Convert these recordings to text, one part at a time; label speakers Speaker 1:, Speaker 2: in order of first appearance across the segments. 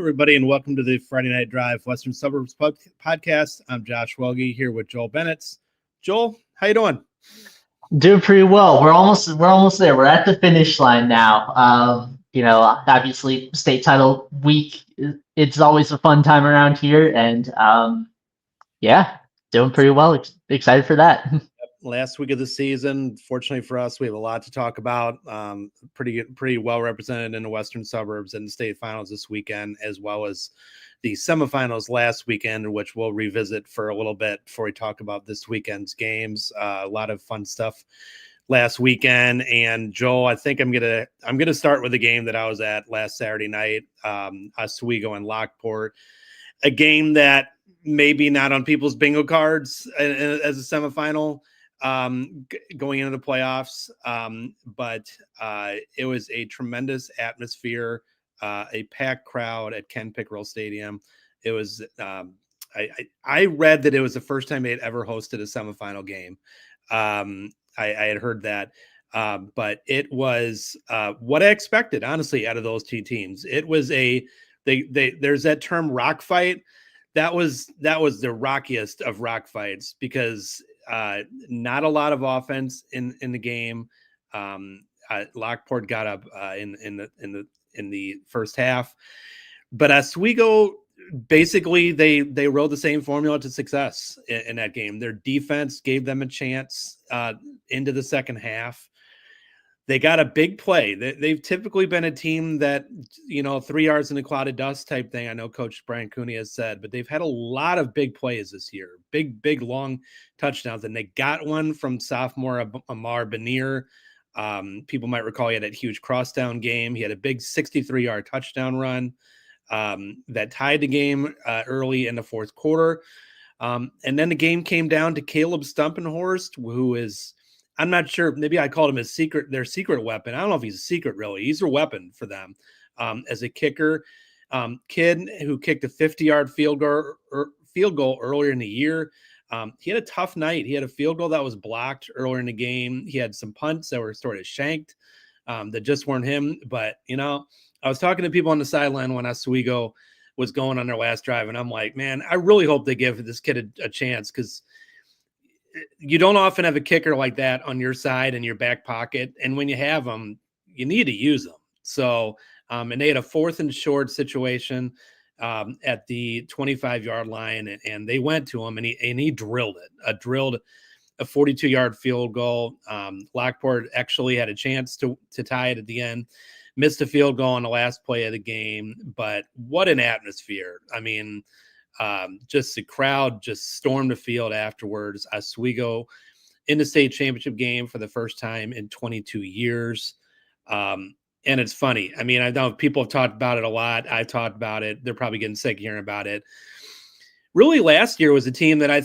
Speaker 1: everybody, and welcome to the Friday Night Drive Western Suburbs podcast. I'm Josh Welge here with Joel Boenitz. Joel, how you doing?
Speaker 2: Doing pretty well. We're almost there. We're at the finish line now. Obviously, state title week. It's always a fun time around here, and doing pretty well. Excited for that.
Speaker 1: Last week of the season. Fortunately for us, we have a lot to talk about. Pretty well represented in the Western Suburbs and the state finals this weekend, as well as the semifinals last weekend, which we'll revisit for a little bit before we talk about this weekend's games. A lot of fun stuff last weekend. And Joel, I think I'm gonna start with the game that I was at last Saturday night, Oswego and Lockport, a game that maybe not on people's bingo cards as a semifinal going into the playoffs, but it was a tremendous atmosphere. A packed crowd at Ken Pickrell Stadium. It was, I read that it was the first time they had ever hosted a semifinal game. I had heard that, but it was what I expected, honestly, out of those two teams. It was there's that term rock fight. That was the rockiest of rock fights because not a lot of offense in the game. Lockport got up in the first half, but Oswego basically they rode the same formula to success in that game. Their defense gave them a chance into the second half. They got a big play. They've typically been a team that, 3 yards in a cloud of dust type thing. I know Coach Brian Cooney has said, but they've had a lot of big plays this year, big long touchdowns, and they got one from sophomore Amar Benir. People might recall he had that huge crosstown game. He had a big 63-yard touchdown run that tied the game early in the fourth quarter. And then the game came down to Caleb Stumpenhorst, who is, I'm not sure, maybe I called him their secret weapon. I don't know if he's a secret, really. He's a weapon for them as a kicker. Kid who kicked a 50-yard field goal earlier in the year. He had a tough night. He had a field goal that was blocked earlier in the game. He had some punts that were sort of shanked that just weren't him. But, I was talking to people on the sideline when Oswego was going on their last drive, and I'm like, man, I really hope they give this kid a chance because you don't often have a kicker like that on your side in your back pocket. And when you have them, you need to use them. So, and they had a 4th and short situation at the 25-yard line, and they went to him, and he drilled it. Drilled a 42-yard field goal. Lockport actually had a chance to tie it at the end. Missed a field goal on the last play of the game, but what an atmosphere. I mean, just the crowd just stormed the field afterwards. Oswego in the state championship game for the first time in 22 years. And it's funny. I mean, I know people have talked about it a lot. I've talked about it. They're probably getting sick of hearing about it. Really, last year's team was a team that I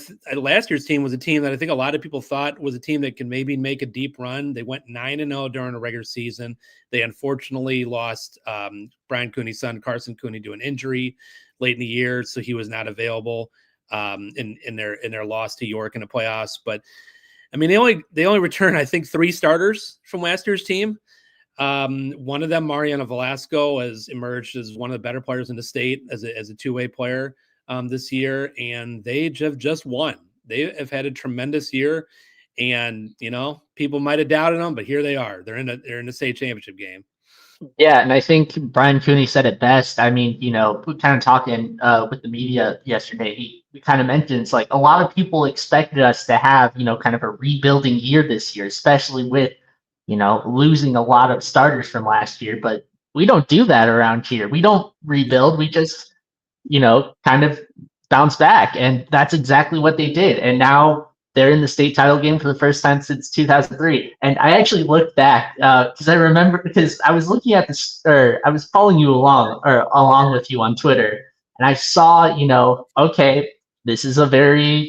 Speaker 1: think a lot of people thought was a team that could maybe make a deep run. They went 9-0 during the regular season. They unfortunately lost Brian Cooney's son, Carson Cooney, to an injury late in the year, so he was not available in their loss to York in the playoffs. But I mean, they only returned, I think, 3 starters from last year's team. One of them, Mariano Velasco, has emerged as one of the better players in the state as a two-way player this year, and they have just won. They have had a tremendous year, and people might have doubted them, but here they are. They're in the state championship game.
Speaker 2: Yeah, and I think Brian Cooney said it best. I mean, we kind of talking with the media yesterday. We kind of mentioned it's like a lot of people expected us to have kind of a rebuilding year this year, especially with losing a lot of starters from last year. But we don't do that around here. We don't rebuild. We just kind of bounce back. And that's exactly what they did. And now they're in the state title game for the first time since 2003. And I actually looked back because I remember, because I was looking at this, or I was following you along with you on Twitter. And I saw, okay, this is a very,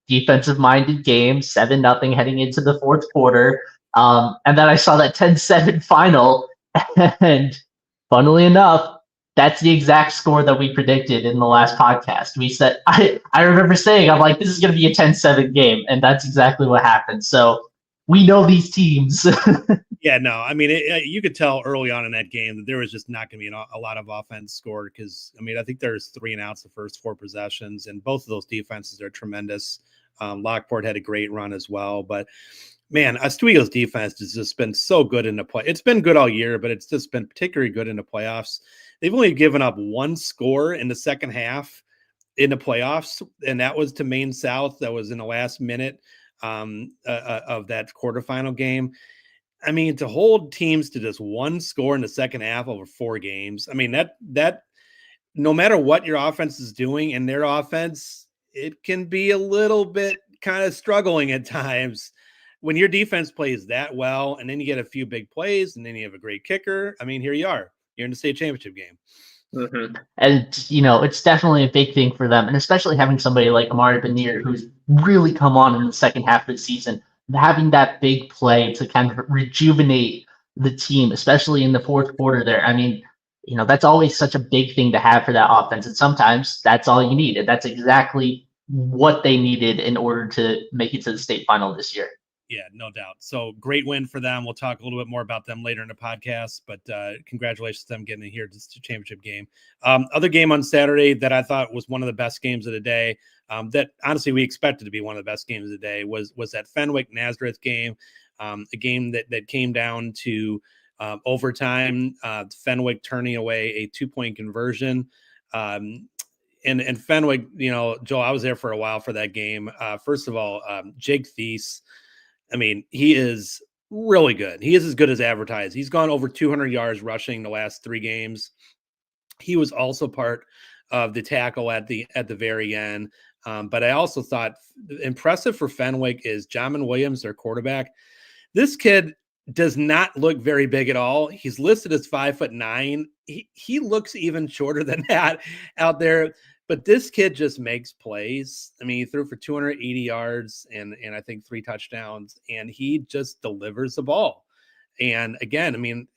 Speaker 2: defensive minded game, 7-0 heading into the fourth quarter. And then I saw that 10-7 final. And funnily enough, that's the exact score that we predicted in the last podcast. We said, I remember saying, I'm like, this is going to be a 10-7 game. And that's exactly what happened. So we know these teams.
Speaker 1: Yeah, no, I mean, you could tell early on in that game that there was just not going to be a lot of offense scored because, I mean, I think there's 3 and outs the first 4 possessions, and both of those defenses are tremendous. Lockport had a great run as well, but man, Oswego's defense has just been so good in the play. It's been good all year, but it's just been particularly good in the playoffs. They've only given up 1 score in the second half in the playoffs, and that was to Maine South. That was in the last minute of that quarterfinal game. I mean, to hold teams to just 1 score in the second half over 4 games. I mean, that no matter what your offense is doing in their offense, it can be a little bit kind of struggling at times when your defense plays that well, and then you get a few big plays, and then you have a great kicker. I mean, here you are. You're in the state championship game.
Speaker 2: Mm-hmm. And, it's definitely a big thing for them. And especially having somebody like Amari Benier, who's really come on in the second half of the season, having that big play to kind of rejuvenate the team, especially in the fourth quarter there. I mean, that's always such a big thing to have for that offense. And sometimes that's all you need. And that's exactly what they needed in order to make it to the state final this year.
Speaker 1: Yeah, no doubt. So great win for them. We'll talk a little bit more about them later in the podcast, but congratulations to them getting here to the championship game. Other game on Saturday that I thought was one of the best games of the day, that honestly we expected to be one of the best games of the day, was that Fenwick Nazareth game, a game that came down to overtime, Fenwick turning away a 2-point conversion. And Fenwick, Joel, I was there for a while for that game. First of all, Jake Thies, I mean, he is really good. He is as good as advertised. He's gone over 200 yards rushing the last 3 games. He was also part of the tackle at the very end. But I also thought impressive for Fenwick is Jamin Williams, their quarterback. This kid does not look very big at all. He's listed as 5'9". He looks even shorter than that out there. But this kid just makes plays. I mean, he threw for 280 yards and I think 3 touchdowns, and he just delivers the ball. And again, I mean,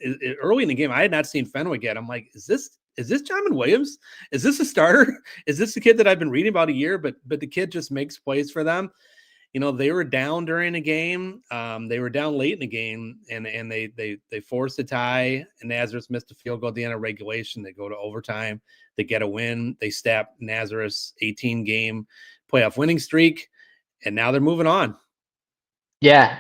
Speaker 1: early in the game, I had not seen Fenwick yet. I'm like, is this Jamin Williams? Is this a starter? Is this the kid that I've been reading about a year? But the kid just makes plays for them. They were down during the game. They were down late in the game, and they forced a tie. And Nazareth missed a field goal at the end of regulation. They go to overtime. They get a win. They stop Nazareth's 18-game playoff winning streak, and now they're moving on.
Speaker 2: Yeah,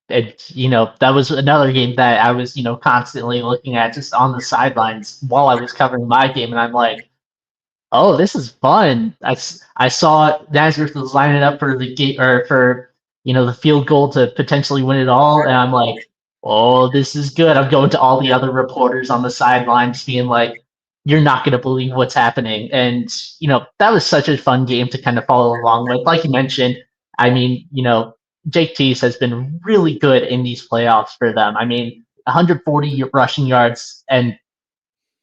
Speaker 2: that was another game that I was constantly looking at just on the sidelines while I was covering my game, and I'm like, oh, this is fun. I saw Nazareth was lining up for the game or for the field goal to potentially win it all, and I'm like, oh, this is good. I'm going to all the other reporters on the sidelines being like, you're not going to believe what's happening. And that was such a fun game to kind of follow along with. Like you mentioned, I mean, Jake Thies has been really good in these playoffs for them. I mean, 140 rushing yards and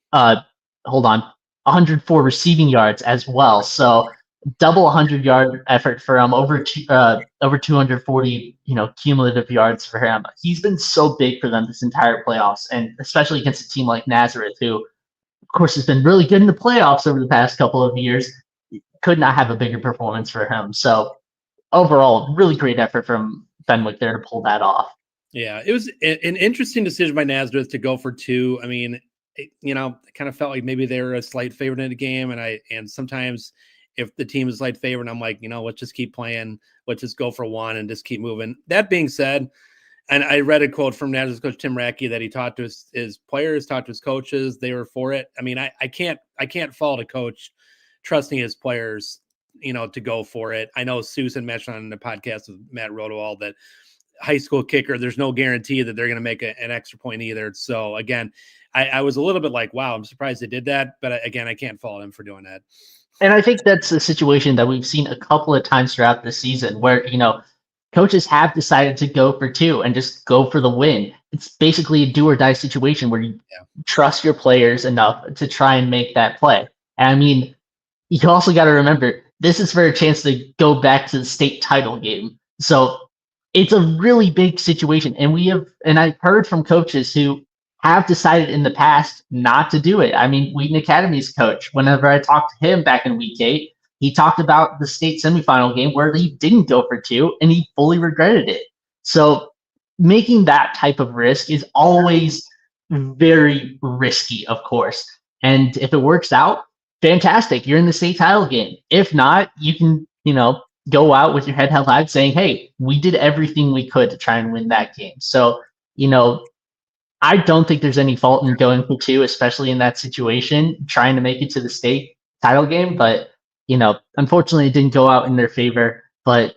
Speaker 2: 104 receiving yards as well. So double 100-yard effort for him, over 240, cumulative yards for him. He's been so big for them this entire playoffs, and especially against a team like Nazareth, who, of course, has been really good in the playoffs over the past couple of years. Could not have a bigger performance for him. So overall, really great effort from Fenwick there to pull that off.
Speaker 1: Yeah, it was an interesting decision by Nazareth to go for 2. I mean, I kind of felt like maybe they were a slight favorite in the game, and sometimes if the team is slight favorite, I'm like, let's just keep playing, let's just go for 1 and just keep moving. That being said, and I read a quote from Nazareth coach Tim Rackey that he talked to his players, talked to his coaches, they were for it. I mean, I can't fault a coach trusting his players, to go for it. I know Susan mentioned on the podcast with Matt Rodewald that high school kicker, there's no guarantee that they're going to make an extra point either. So again, I was a little bit like, wow, I'm surprised they did that. But again, I can't fault him for doing that.
Speaker 2: And I think that's a situation that we've seen a couple of times throughout the season where, coaches have decided to go for 2 and just go for the win. It's basically a do or die situation where you trust your players enough to try and make that play. And I mean, you also got to remember, this is for a chance to go back to the state title game. So it's a really big situation. And I've heard from coaches who have decided in the past not to do it. I mean, Wheaton Academy's coach, whenever I talked to him back in week 8, he talked about the state semifinal game where he didn't go for 2 and he fully regretted it. So making that type of risk is always very risky, of course. And if it works out, fantastic. You're in the state title game. If not, you can, go out with your head held high saying, hey, we did everything we could to try and win that game. So, I don't think there's any fault in going for two, especially in that situation, trying to make it to the state title game. But, unfortunately, it didn't go out in their favor. But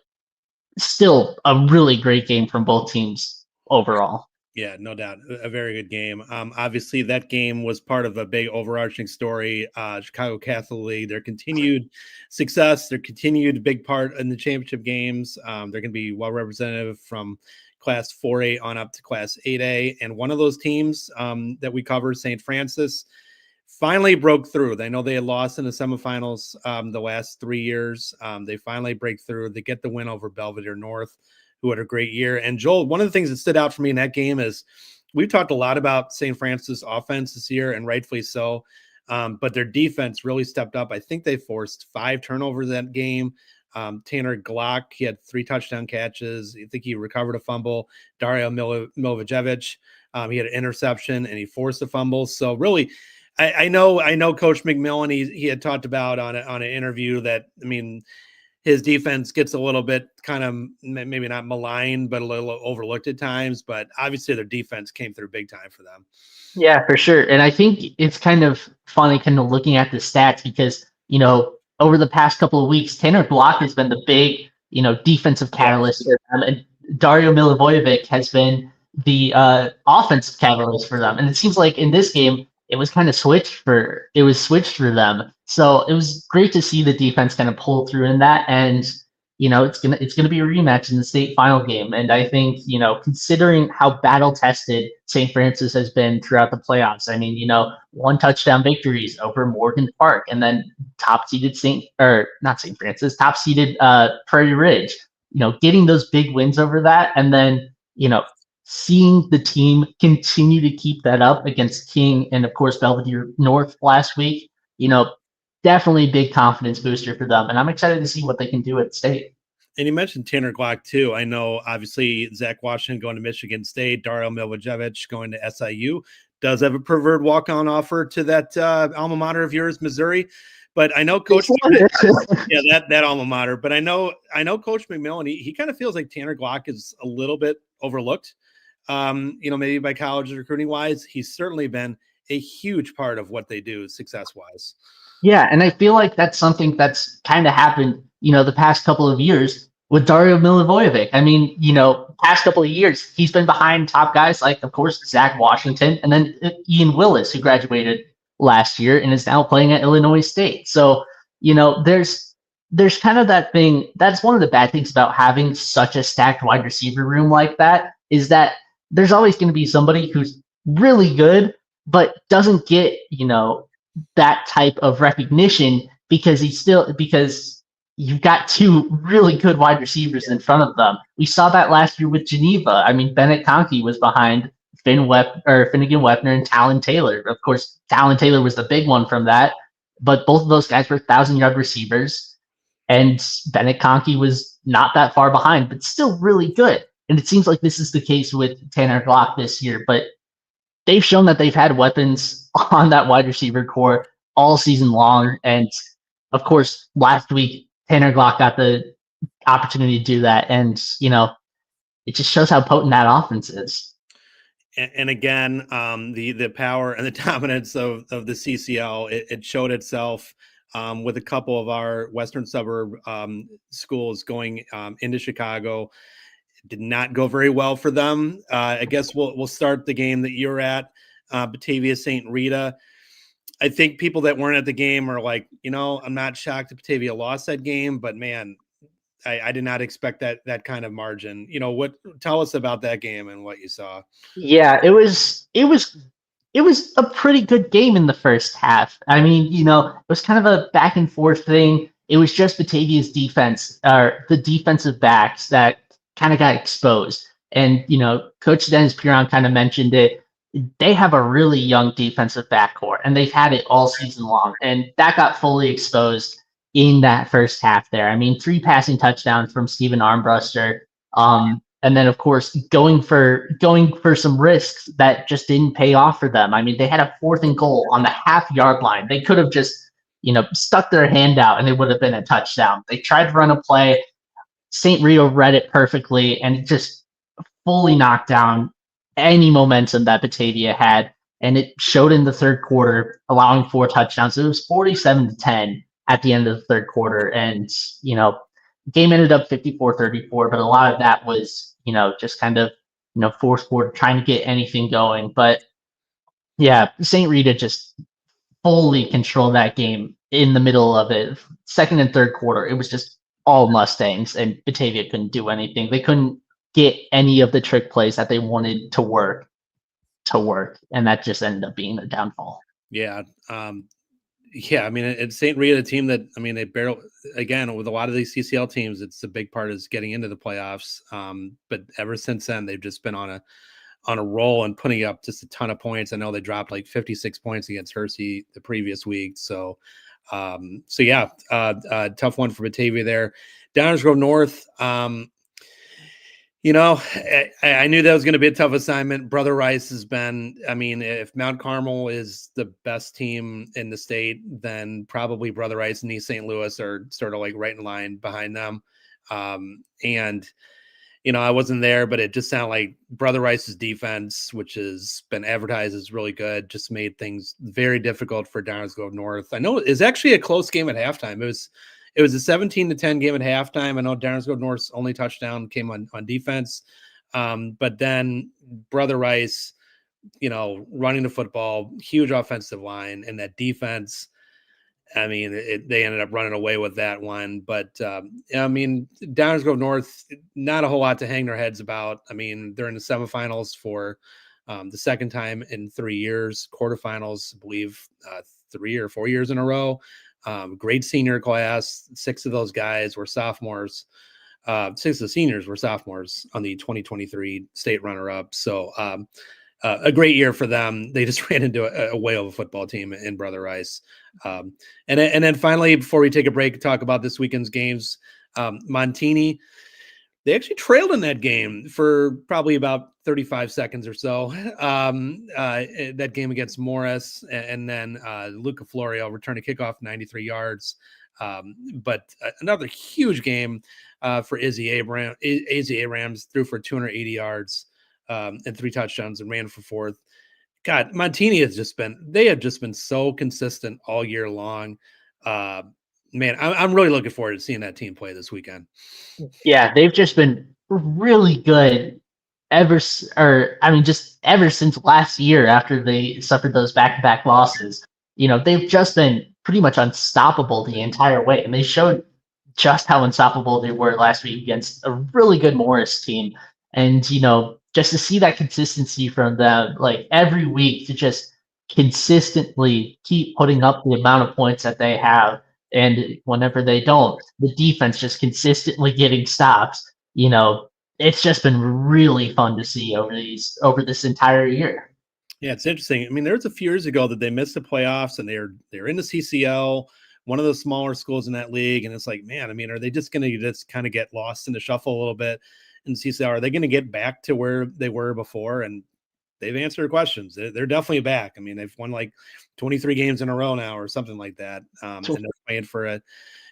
Speaker 2: still a really great game from both teams overall.
Speaker 1: Yeah, no doubt. A very good game. Obviously, that game was part of a big overarching story. Chicago Catholic League, their continued success, their continued big part in the championship games. They're going to be well representative from Class 4A on up to Class 8A. And one of those teams that we cover, St. Francis, finally broke through. I know they had lost in the semifinals the last 3 years. They finally break through. They get the win over Belvedere North, who had a great year. And Joel, one of the things that stood out for me in that game is we've talked a lot about St. Francis offense this year, and rightfully so. But their defense really stepped up. I think they forced 5 turnovers that game. Tanner Glock, he had 3 touchdown catches. I think he recovered a fumble. Dario Milovijevic, he had an interception and he forced a fumble. So really, I know Coach McMillan, he had talked about on an interview that, his defense gets a little bit kind of maybe not maligned, but a little overlooked at times. But obviously their defense came through big time for them.
Speaker 2: Yeah, for sure. And I think it's kind of funny kind of looking at the stats because, over the past couple of weeks, Tanner Glock has been the big, defensive catalyst for them. And Dario Milivojevic has been the offensive catalyst for them. And it seems like in this game, it was kind of switched for them. So it was great to see the defense kind of pull through in that. And, it's gonna be a rematch in the state final game. And I think, considering how battle tested St. Francis has been throughout the playoffs, 1 touchdown victories over Morgan Park and then top seeded top seeded Prairie Ridge, getting those big wins over that. And then, seeing the team continue to keep that up against King and, of course, Belvedere North last week, definitely a big confidence booster for them. And I'm excited to see what they can do at state.
Speaker 1: And you mentioned Tanner Glock, too. I know, obviously, Zach Washington going to Michigan State, Dario Milovijevic going to SIU, does have a preferred walk-on offer to that alma mater of yours, Missouri. But I know Coach that alma mater. But I know Coach McMillan, he kind of feels like Tanner Glock is a little bit overlooked. Maybe by college recruiting wise, he's certainly been a huge part of what they do success wise.
Speaker 2: Yeah, and I feel like that's something that's kind of happened, the past couple of years with Dario Milivojevic. Past couple of years, he's been behind top guys like, of course, Zach Washington, and then Ian Willis, who graduated last year and is now playing at Illinois State. So, there's kind of that thing. That's one of the bad things about having such a stacked wide receiver room like that, is that there's always going to be somebody who's really good, but doesn't get, that type of recognition because you've got 2 really good wide receivers in front of them. We saw that last year with Geneva. Bennett Conkey was behind Finnegan Wepner and Talon Taylor. Of course, Talon Taylor was the big one from that, but both of those guys were 1,000-yard receivers, and Bennett Conkey was not that far behind, but still really good. And it seems like this is the case with Tanner Glock this year, but they've shown that they've had weapons on that wide receiver core all season long. And of course, last week, Tanner Glock got the opportunity to do that. And, it just shows how potent that offense is.
Speaker 1: And again, the power and the dominance of the CCL, it showed itself with a couple of our Western suburb schools going into Chicago. It did not go very well for them. I guess we'll start the game that you're at, Batavia St. Rita. I think people that weren't at the game are like, I'm not shocked that Batavia lost that game, but man, I did not expect that kind of margin. Tell us about that game and what you saw.
Speaker 2: Yeah, it was a pretty good game in the first half. It was kind of a back and forth thing. It was just Batavia's defense, or the defensive backs, that kind of got exposed. And, Coach Dennis Piron kind of mentioned it. They have a really young defensive backcourt, and they've had it all season long. And that got fully exposed in that first half there. 3 passing touchdowns from Steven Armbruster. And then, of course, going for some risks that just didn't pay off for them. I mean, they had a 4th and goal on the half-yard line. They could have just, stuck their hand out and it would have been a touchdown. They tried to run a play. St. Rita read it perfectly and it just fully knocked down any momentum that Batavia had. And it showed in the third quarter, allowing 4 touchdowns. It was 47-10 at the end of the third quarter. And, game ended up 54-34, but a lot of that was, just kind of, fourth quarter, trying to get anything going. But yeah, St. Rita just fully controlled that game in the middle of it. Second and third quarter, it was just all Mustangs, and Batavia couldn't do anything. They couldn't get any of the trick plays that they wanted to work, and that just ended up being their downfall.
Speaker 1: Yeah. I mean, it's St. Rita, a team that, I mean, they barely, again, with a lot of these CCL teams, it's a big part is getting into the playoffs. But ever since then, they've just been on a roll and putting up just a ton of points. I know they dropped like 56 points against Hersey the previous week. So tough one for Batavia there. Downers Grove North, I knew that was going to be a tough assignment. Brother Rice has been, I mean, if Mount Carmel is the best team in the state, then probably Brother Rice and East St. Louis are sort of like right in line behind them. I wasn't there, but it just sounded like Brother Rice's defense, which has been advertised as really good, just made things very difficult for Downers Grove North. I know it's actually a close game at halftime. It was a 17-10 game at halftime. I know Downers Grove North's only touchdown came on defense. But then Brother Rice, running the football, huge offensive line, and that defense, I mean, they ended up running away with that one. But, Downers Grove North, not a whole lot to hang their heads about. I mean, they're in the semifinals for the second time in 3 years, quarterfinals, I believe, 3 or 4 years in a row. Great senior class. 6 of those guys were sophomores. 6 of the seniors were sophomores on the 2023 state runner-up. So a great year for them. They just ran into a whale of a football team in Brother Rice. And then finally, before we take a break, talk about this weekend's games. Montini, they actually trailed in that game for probably about 35 seconds or so. That game against Morris, and then Luca Florio returned a kickoff 93 yards. But another huge game for Izzy Abrams, threw for 280 yards and 3 touchdowns and ran for 4th. God, Montini have just been so consistent all year long. Man, I'm really looking forward to seeing that team play this weekend.
Speaker 2: Yeah, they've just been really good ever since last year after they suffered those back-to-back losses. They've just been pretty much unstoppable the entire way, and they showed just how unstoppable they were last week against a really good Morris team. And, just to see that consistency from them, like every week, to just consistently keep putting up the amount of points that they have. And whenever they don't, the defense just consistently getting stops. It's just been really fun to see over this entire year.
Speaker 1: Yeah, it's interesting. I mean, there was a few years ago that they missed the playoffs and they're in the CCL, one of the smaller schools in that league. And it's like, man, I mean, are they just going to just kind of get lost in the shuffle a little bit in the CCL? Are they going to get back to where they were before? And they've answered questions. They're definitely back. I mean, they've won like 23 games in a row now or something like that. And they're playing for a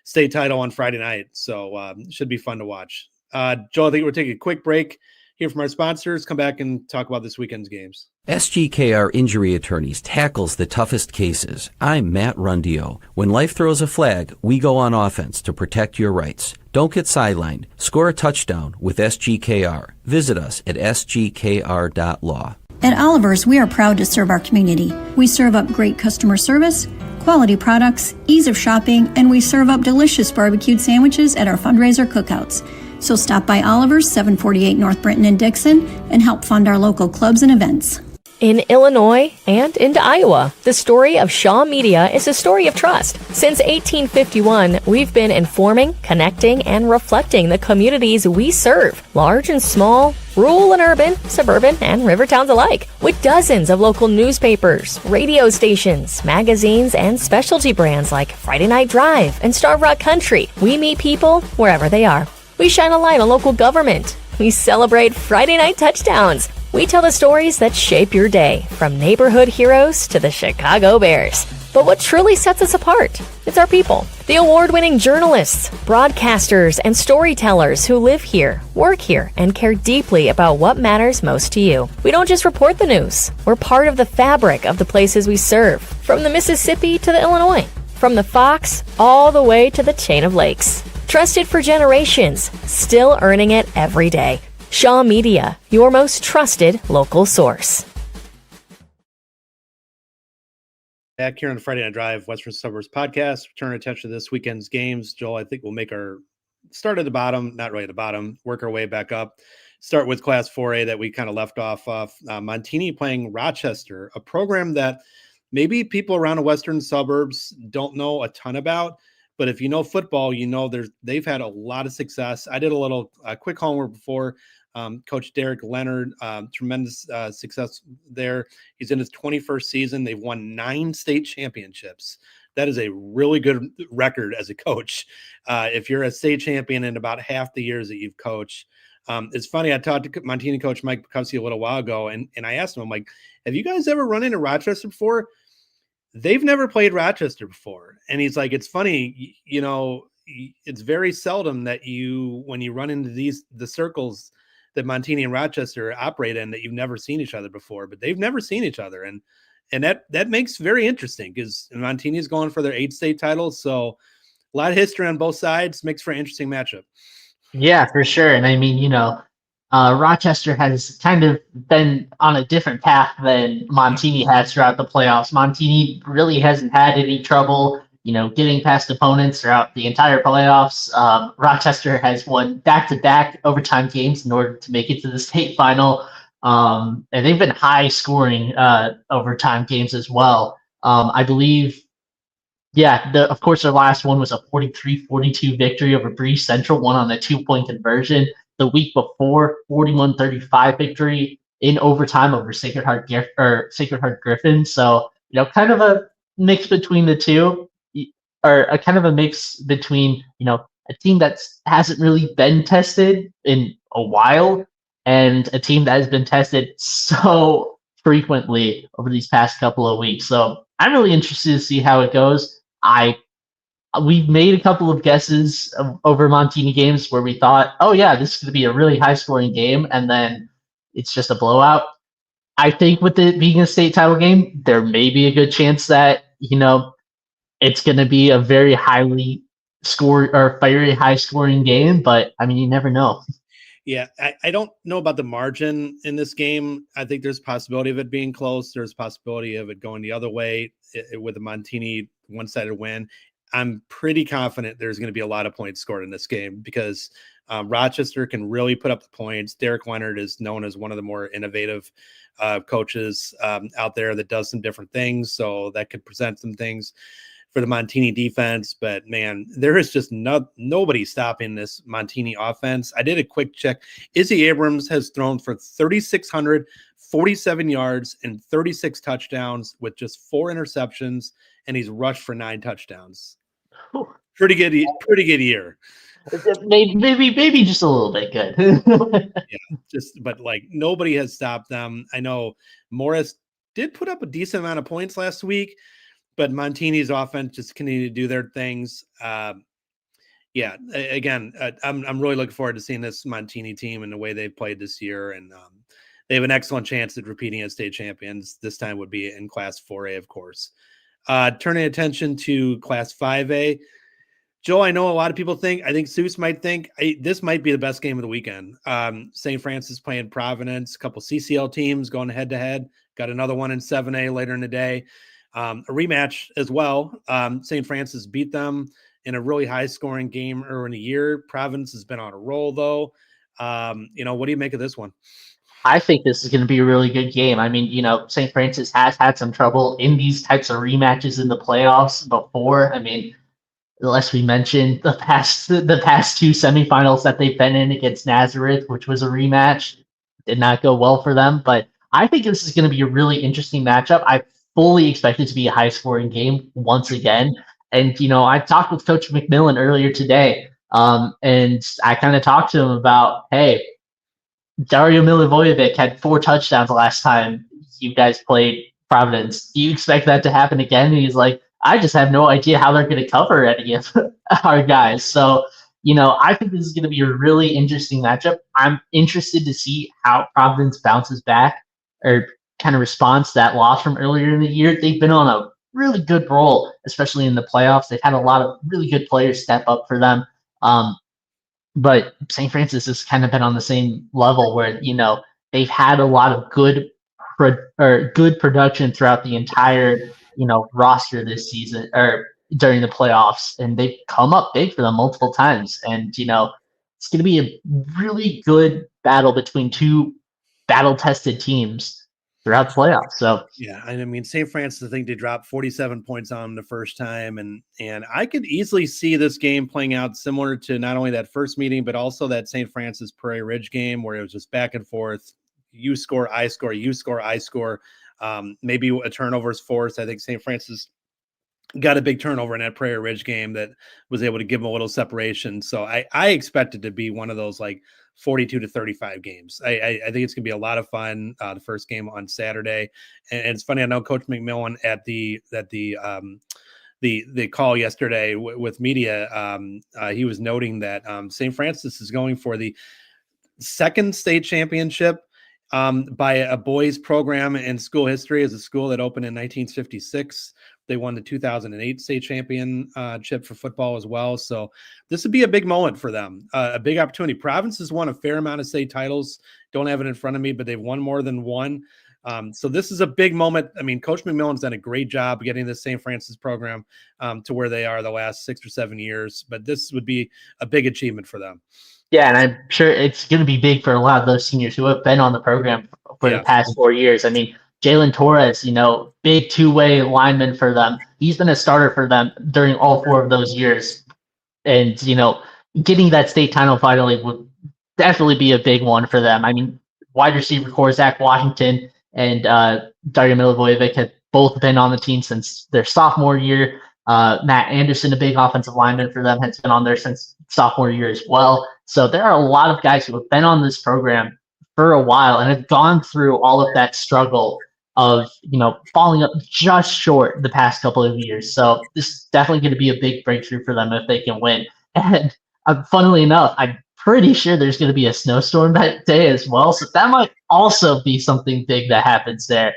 Speaker 1: state title on Friday night. So it should be fun to watch. Joel, I think we'll take a quick break, hear from our sponsors, come back and talk about this weekend's games.
Speaker 3: SGKR Injury Attorneys tackles the toughest cases. I'm Matt Rundio. When life throws a flag, we go on offense to protect your rights. Don't get sidelined. Score a touchdown with SGKR. Visit us at sgkr.law.
Speaker 4: At Oliver's, we are proud to serve our community. We serve up great customer service, quality products, ease of shopping, and we serve up delicious barbecued sandwiches at our fundraiser cookouts. So stop by Oliver's, 748 North Brenton and Dixon, and help fund our local clubs and events.
Speaker 5: In Illinois and into Iowa, the story of Shaw Media is a story of trust. Since 1851, we've been informing, connecting, and reflecting the communities we serve, large and small, rural and urban, suburban, and river towns alike, with dozens of local newspapers, radio stations, magazines, and specialty brands like Friday Night Drive and Starve Rock Country. We meet people wherever they are. We shine a light on local government, We celebrate Friday night touchdowns. We tell the stories that shape your day, from neighborhood heroes to the Chicago Bears. But what truly sets us apart? It's our people. The award-winning journalists, broadcasters, and storytellers who live here, work here, and care deeply about what matters most to you. We don't just report the news. We're part of the fabric of the places we serve, from the Mississippi to the Illinois, from the Fox all the way to the chain of lakes. Trusted for generations, still earning it every day. Shaw Media, your most trusted local source.
Speaker 1: Back here on the Friday Night Drive, Western Suburbs podcast. Turn our attention to this weekend's games. Joel, I think we'll make our start at the bottom, not right at the bottom, work our way back up. Start with Class 4A that we kind of left off of. Montini playing Rochester, a program that maybe people around the Western Suburbs don't know a ton about. But if you know football, you know they've had a lot of success. I did a little quick homework before. Coach Derek Leonard, tremendous success there. He's in his 21st season. They've won 9 state championships. That is a really good record as a coach. If you're a state champion in about half the years that you've coached. It's funny, I talked to Montini coach Mike Bukowski a little while ago, and I asked him, I'm like, have you guys ever run into Rochester before? They've never played Rochester before. And he's like, it's funny, you know, it's very seldom that when you run into the circles that Montini and Rochester operate in, that you've never seen each other before, but they've never seen each other. And that makes very interesting because Montini is going for their 8th state title. So a lot of history on both sides, makes for an interesting matchup.
Speaker 2: Yeah, for sure. And I mean, Rochester has kind of been on a different path than Montini has throughout the playoffs. Montini really hasn't had any trouble, getting past opponents throughout the entire playoffs. Rochester has won back-to-back overtime games in order to make it to the state final. And they've been high-scoring overtime games as well. I believe, of course, their last one was a 43-42 victory over Bree Central, won on a 2-point conversion. The week before, 41-35 victory in overtime over Sacred Heart Griffin. So, kind of a mix between the two, or a kind of a mix between, a team that hasn't really been tested in a while and a team that has been tested so frequently over these past couple of weeks. So I'm really interested to see how it goes. We've made a couple of guesses over Montini games where we thought, oh yeah, this is going to be a really high scoring game. And then it's just a blowout. I think with it being a state title game, there may be a good chance that, it's going to be a very very high scoring game, but I mean, you never know.
Speaker 1: Yeah, I don't know about the margin in this game. I think there's a possibility of it being close. There's a possibility of it going the other way with a Montini one-sided win. I'm pretty confident there's going to be a lot of points scored in this game because Rochester can really put up the points. Derek Leonard is known as one of the more innovative coaches out there that does some different things. So that could present some things for the Montini defense. But, man, there is just nobody stopping this Montini offense. I did a quick check. Izzy Abrams has thrown for 3,647 yards and 36 touchdowns with just 4 interceptions, and he's rushed for 9 touchdowns. Pretty good year.
Speaker 2: Maybe just a little bit good.
Speaker 1: But nobody has stopped them. I know Morris did put up a decent amount of points last week, but Montini's offense just continued to do their things. Again, I'm really looking forward to seeing this Montini team and the way they've played this year, and they have an excellent chance at repeating as state champions. This time would be in Class 4A, of course. Turning attention to Class 5A, Joe, I know a lot of people I think Seuss might think this might be the best game of the weekend. St. Francis playing Providence, a couple CCL teams going head-to-head. Got another one in 7A later in the day. A rematch as well. St. Francis beat them in a really high-scoring game earlier in the year. Providence has been on a roll, though. What do you make of this one?
Speaker 2: I think this is going to be a really good game. I mean, St. Francis has had some trouble in these types of rematches in the playoffs before. I mean, unless we mention the past 2 semifinals that they've been in against Nazareth, which was a rematch, did not go well for them. But I think this is going to be a really interesting matchup. I fully expect it to be a high-scoring game once again. And, I talked with Coach McMillan earlier today, and I kind of talked to him about, hey, Dario Milivojevic had 4 touchdowns the last time you guys played Providence. Do you expect that to happen again? And he's like, I just have no idea how they're going to cover any of our guys. So, I think this is going to be a really interesting matchup. I'm interested to see how Providence bounces back or kind of responds to that loss from earlier in the year. They've been on a really good roll, especially in the playoffs. They've had a lot of really good players step up for them. But St. Francis has kind of been on the same level where, they've had a lot of good production throughout the entire, roster this season or during the playoffs. And they've come up big for them multiple times. And, it's going to be a really good battle between 2 battle-tested teams throughout the playoffs. So
Speaker 1: yeah, I mean, St. Francis, I think they dropped 47 points on them the first time, and I could easily see this game playing out similar to not only that first meeting, but also that St. Francis Prairie Ridge game where it was just back and forth. You score, I score, you score, I score. Maybe a turnover's forced. I think St. Francis got a big turnover in that Prairie Ridge game that was able to give them a little separation. So I expect it to be one of those like 42-35 games. I think it's gonna be a lot of fun. The first game on Saturday, and it's funny. I know Coach McMillan at the call yesterday with media. He was noting that St. Francis is going for the second state championship by a boys program in school history. As a school that opened in 1956. They won the 2008 state championship for football as well. So this would be a big moment for them, a big opportunity. Providence has won a fair amount of state titles. Don't have it in front of me, but they've won more than one. So this is a big moment. I mean, Coach McMillan's done a great job getting this St. Francis program to where they are the last 6 or 7 years. But this would be a big achievement for them.
Speaker 2: Yeah, and I'm sure it's going to be big for a lot of those seniors who have been on the program for the past 4 years. I mean, Jalen Torres, big 2-way lineman for them. He's been a starter for them during all 4 of those years. And, getting that state title finally would definitely be a big one for them. I mean, wide receiver core Zach Washington and Dario Milivojevic have both been on the team since their sophomore year. Matt Anderson, a big offensive lineman for them, has been on there since sophomore year as well. So there are a lot of guys who have been on this program for a while and have gone through all of that struggle of, falling up just short the past couple of years. So this is definitely going to be a big breakthrough for them if they can win. And funnily enough, I'm pretty sure there's going to be a snowstorm that day as well. So that might also be something big that happens there.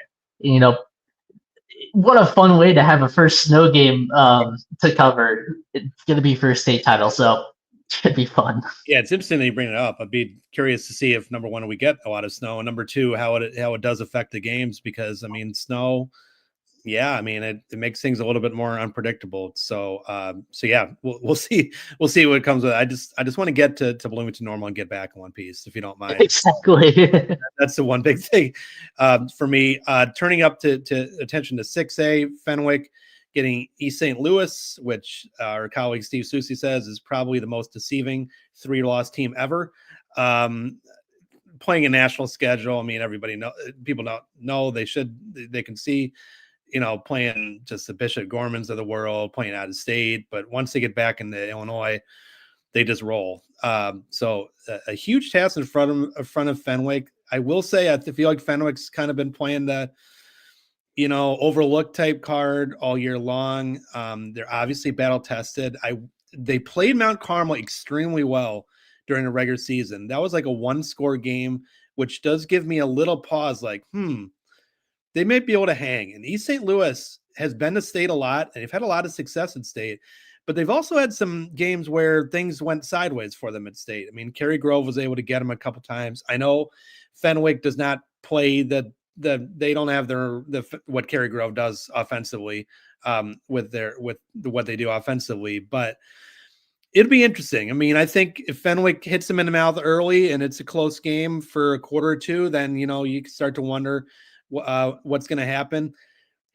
Speaker 2: What a fun way to have a first snow game to cover. It's going to be for a state title. So should be fun. Yeah,
Speaker 1: it's interesting that you bring it up. I'd be curious to see if, number one, we get a lot of snow, and number two, how it does affect the games, because I mean, snow, it makes things a little bit more unpredictable. So yeah, we'll see what comes with it. I just want to get to Bloomington Normal and get back in one piece, if you don't mind.
Speaker 2: Exactly.
Speaker 1: That's the one big thing for me. Turning up to attention to 6A Fenwick. Getting East St. Louis, which our colleague Steve Susi says is probably the most deceiving 3-loss team ever. Playing a national schedule. I mean, people know they can see, playing just the Bishop Gormans of the world, playing out of state. But once they get back into Illinois, they just roll. So a huge task in front of Fenwick. I will say, I feel like Fenwick's kind of been playing the overlooked type card all year long. They're obviously battle tested. They played Mount Carmel extremely well during the regular season. That was like a 1-score game, which does give me a little pause, like, they might be able to hang. And East St. Louis has been to state a lot, and they've had a lot of success in state, but they've also had some games where things went sideways for them at state. I mean, Cary Grove was able to get them a couple times. I know Fenwick does not play they don't have what Cary Grove does offensively with what they do offensively, but it'll be interesting. I mean, I think if Fenwick hits them in the mouth early and it's a close game for a quarter or two, then you can start to wonder what's going to happen.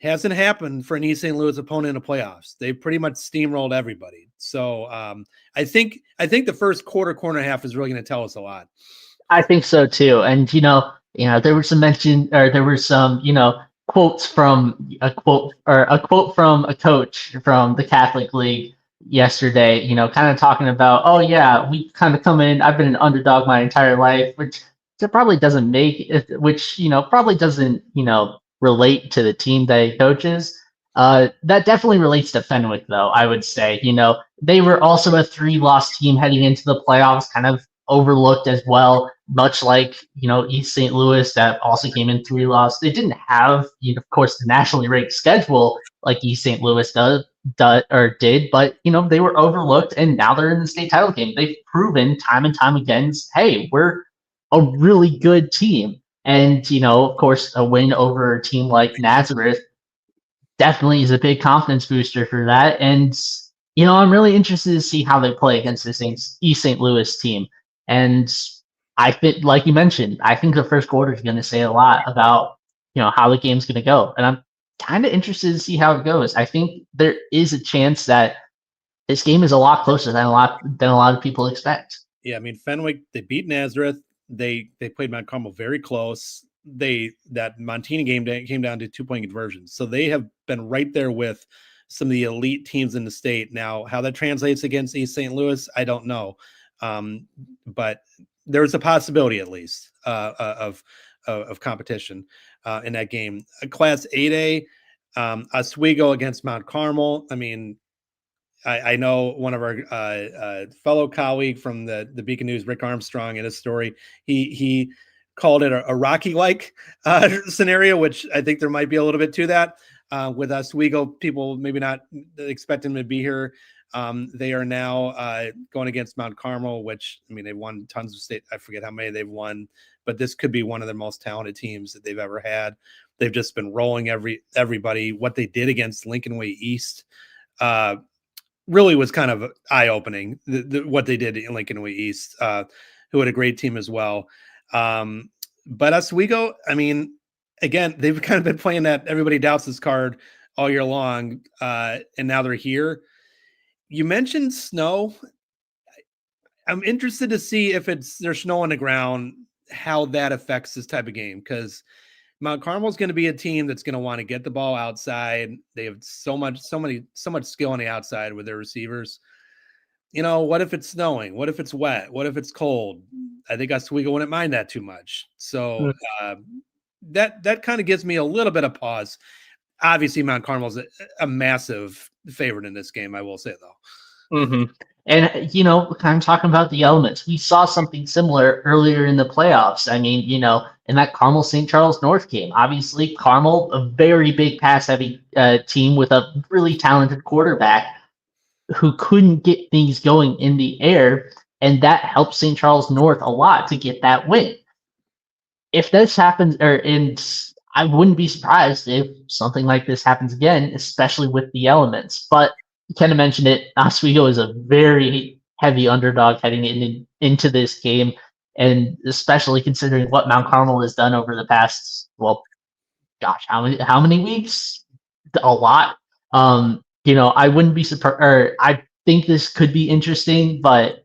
Speaker 1: Hasn't happened for an East St. Louis opponent in the playoffs. They pretty much steamrolled everybody. So I think the first quarter and a half is really going to tell us a lot.
Speaker 2: I think so too. And there was some mention, or there were some, quotes from a quote from a coach from the Catholic League yesterday, kind of talking about, oh yeah, we kind of come in, I've been an underdog my entire life, which it probably doesn't make it, which, probably doesn't, relate to the team that he coaches. That definitely relates to Fenwick, though, I would say. They were also a 3-loss team heading into the playoffs, kind of overlooked as well, much like, East St. Louis that also came in 3-loss. They didn't have, of course, the nationally ranked schedule like East St. Louis did, but, they were overlooked, and now they're in the state title game. They've proven time and time again, hey, we're a really good team. And, of course, a win over a team like Nazareth definitely is a big confidence booster for that. And, I'm really interested to see how they play against this East St. Louis team. And I think, like you mentioned, I think the first quarter is going to say a lot about, how the game's going to go. And I'm kind of interested to see how it goes. I think there is a chance that this game is a lot closer than a lot of people expect.
Speaker 1: Yeah, I mean, Fenwick, they beat Nazareth. They played Mount Carmel very close. That Montini game came down to 2-point conversions. So they have been right there with some of the elite teams in the state. Now, how that translates against East St. Louis, I don't know. But there's a possibility, at least, of competition in that game. Class 8A, Oswego against Mount Carmel. I mean, I know one of our fellow colleague from the Beacon News, Rick Armstrong, in his story, he called it a Rocky-like scenario, which I think there might be a little bit to that. With Oswego, people maybe not expecting them to be here. They are now going against Mount Carmel, which, I mean, they've won tons of state. I forget how many they've won, but this could be one of the most talented teams that they've ever had. They've just been rolling everybody. What they did against Lincoln Way East really was kind of eye-opening, what they did in Lincoln Way East, who had a great team as well. But Oswego, I mean, again, they've kind of been playing that everybody doubts this card all year long, and now they're here. You mentioned snow. I'm interested to see if there's snow on the ground, how that affects this type of game, because Mount Carmel is going to be a team that's going to want to get the ball outside. They have so much skill on the outside with their receivers. What if it's snowing? What if it's wet? What if it's cold? I think Oswego wouldn't mind that too much. So that kind of gives me a little bit of pause. Obviously, Mount Carmel's a massive favorite in this game, I will say, though.
Speaker 2: Mm-hmm. And, kind of talking about the elements, we saw something similar earlier in the playoffs. I mean, in that Carmel St. Charles North game, obviously Carmel, a very big pass-heavy team with a really talented quarterback who couldn't get things going in the air, and that helped St. Charles North a lot to get that win. If this happens, I wouldn't be surprised if something like this happens again, especially with the elements. But you kind of mentioned it, Oswego is a very heavy underdog heading into this game, and especially considering what Mount Carmel has done over the past, how many weeks? A lot. I wouldn't be surprised, or I think this could be interesting, but,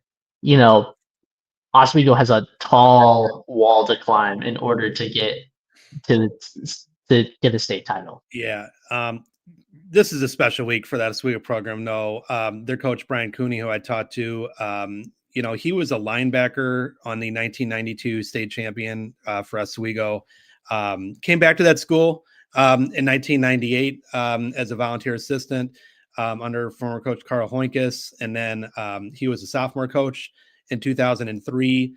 Speaker 2: Oswego has a tall wall to climb in order to get to get a state title.
Speaker 1: Yeah. This is a special week for that Oswego program. No, their coach, Brian Cooney, who I talked to, he was a linebacker on the 1992 state champion for Oswego. Came back to that school in 1998 as a volunteer assistant under former coach Carl Hoinkes. And then he was a sophomore coach in 2003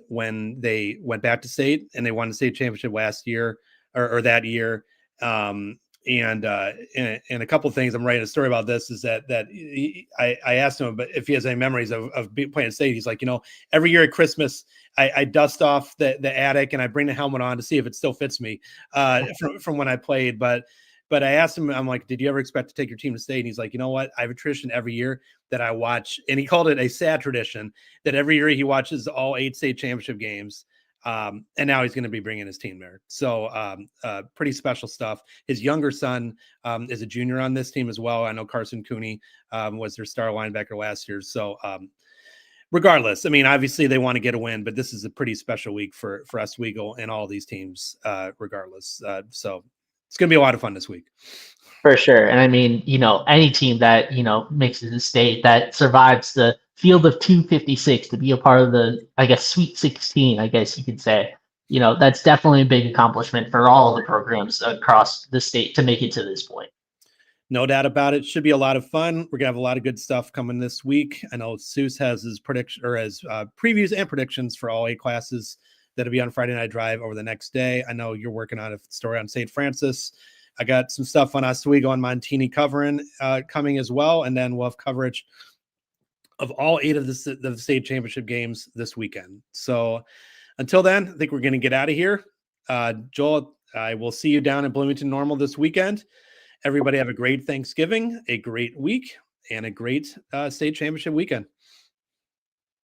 Speaker 1: when they went back to state and they won the state championship last year or that year. And a couple of things, I'm writing a story about this, is that I asked him if he has any memories of playing state. He's like, every year at Christmas, I dust off the attic and I bring the helmet on to see if it still fits me from when I played. But I asked him, I'm like, did you ever expect to take your team to state? And he's like, you know what? I have a tradition every year that I watch, and he called it a sad tradition, that every year he watches all 8 state championship games. And now he's going to be bringing his team there. So pretty special stuff. His younger son is a junior on this team as well. I know Carson Cooney was their star linebacker last year. So regardless, I mean, obviously they want to get a win, but this is a pretty special week for Oswego and all these teams regardless. So it's going to be a lot of fun this week.
Speaker 2: For sure. And I mean, any team that, makes it to state, that survives the field of 256 to be a part of the, I guess, Sweet 16, I guess you could say. That's definitely a big accomplishment for all of the programs across the state to make it to this point.
Speaker 1: No doubt about it. Should be a lot of fun. We're gonna have a lot of good stuff coming this week. I know Seuss has his prediction or his previews and predictions for all 8 classes that'll be on Friday Night Drive over the next day. I know you're working on a story on St. Francis. I got some stuff on Oswego and Montini covering coming as well, and then we'll have coverage of all 8 of the state championship games this weekend. So until then, I think we're going to get out of here. Joel, I will see you down in Bloomington Normal this weekend. Everybody have a great Thanksgiving, a great week, and a great state championship weekend.